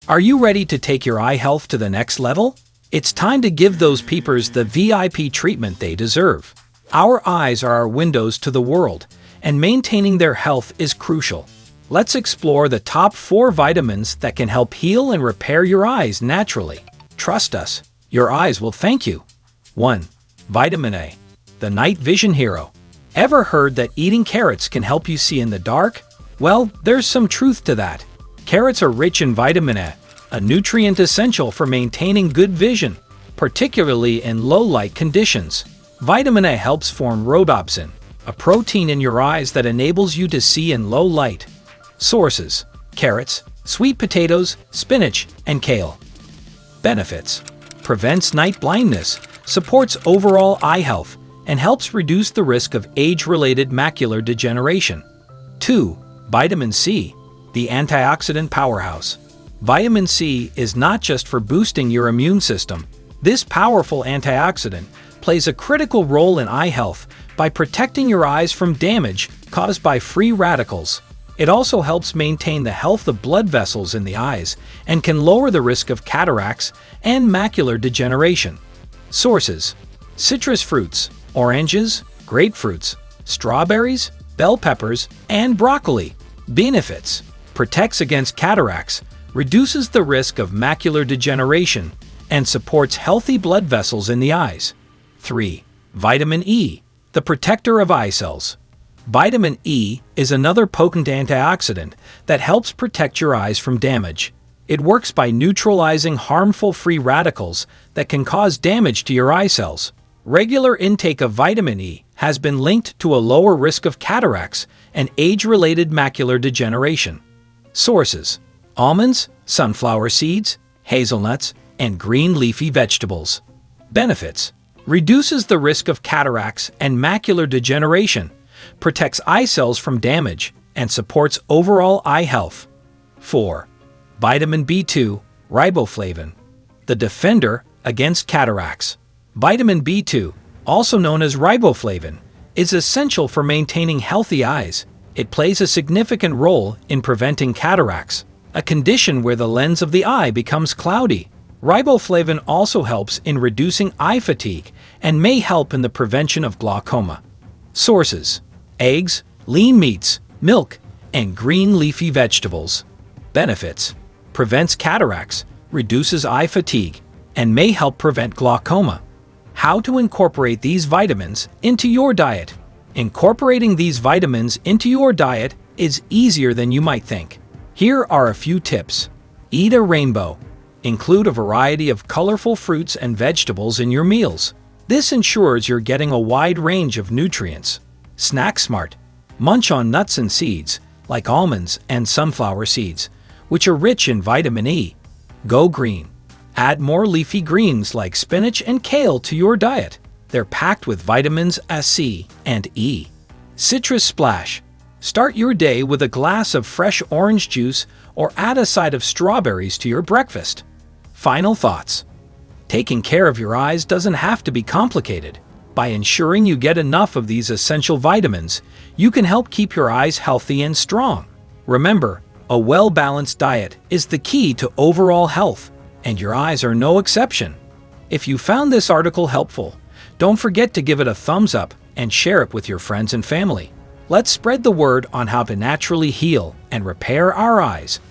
Are you ready to take your eye health to the next level? It's time to give those peepers the VIP treatment they deserve. Our eyes are our windows to the world, and maintaining their health is crucial. Let's explore the top 4 vitamins that can help heal and repair your eyes naturally. Trust us, your eyes will thank you. 1. Vitamin A, the night vision hero. Ever heard that eating carrots can help you see in the dark? Well, there's some truth to that. Carrots are rich in vitamin A nutrient essential for maintaining good vision, particularly in low-light conditions. Vitamin A helps form rhodopsin, a protein in your eyes that enables you to see in low light. Sources: carrots, sweet potatoes, spinach, and kale. Benefits: prevents night blindness, supports overall eye health, and helps reduce the risk of age-related macular degeneration. 2. Vitamin C, the antioxidant powerhouse. Vitamin C is not just for boosting your immune system. This powerful antioxidant plays a critical role in eye health by protecting your eyes from damage caused by free radicals. It also helps maintain the health of blood vessels in the eyes and can lower the risk of cataracts and macular degeneration. Sources: citrus fruits, oranges, grapefruits, strawberries, bell peppers, and broccoli. Benefits: protects against cataracts, reduces the risk of macular degeneration, and supports healthy blood vessels in the eyes. 3. Vitamin E, the protector of eye cells. Vitamin E is another potent antioxidant that helps protect your eyes from damage. It works by neutralizing harmful free radicals that can cause damage to your eye cells. Regular intake of vitamin E has been linked to a lower risk of cataracts and age-related macular degeneration. Sources: almonds, sunflower seeds, hazelnuts, and green leafy vegetables. Benefits: reduces the risk of cataracts and macular degeneration, protects eye cells from damage, and supports overall eye health. 4. Vitamin B2, riboflavin, the defender against cataracts. Vitamin B2, also known as riboflavin, is essential for maintaining healthy eyes. It plays a significant role in preventing cataracts, a condition where the lens of the eye becomes cloudy. Riboflavin also helps in reducing eye fatigue and may help in the prevention of glaucoma. Sources: eggs, lean meats, milk, and green leafy vegetables. Benefits: prevents cataracts, reduces eye fatigue, and may help prevent glaucoma. How to incorporate these vitamins into your diet. Incorporating these vitamins into your diet is easier than you might think. Here are a few tips. Eat a rainbow. Include a variety of colorful fruits and vegetables in your meals. This ensures you're getting a wide range of nutrients. Snack smart. Munch on nuts and seeds, like almonds and sunflower seeds, which are rich in vitamin E. Go green. Add more leafy greens like spinach and kale to your diet. They're packed with vitamins A, C, and E. Citrus splash. Start your day with a glass of fresh orange juice or add a side of strawberries to your breakfast. Final thoughts. Taking care of your eyes doesn't have to be complicated. By ensuring you get enough of these essential vitamins, you can help keep your eyes healthy and strong. Remember, a well-balanced diet is the key to overall health, and your eyes are no exception. If you found this article helpful, don't forget to give it a thumbs up and share it with your friends and family. Let's spread the word on how to naturally heal and repair our eyes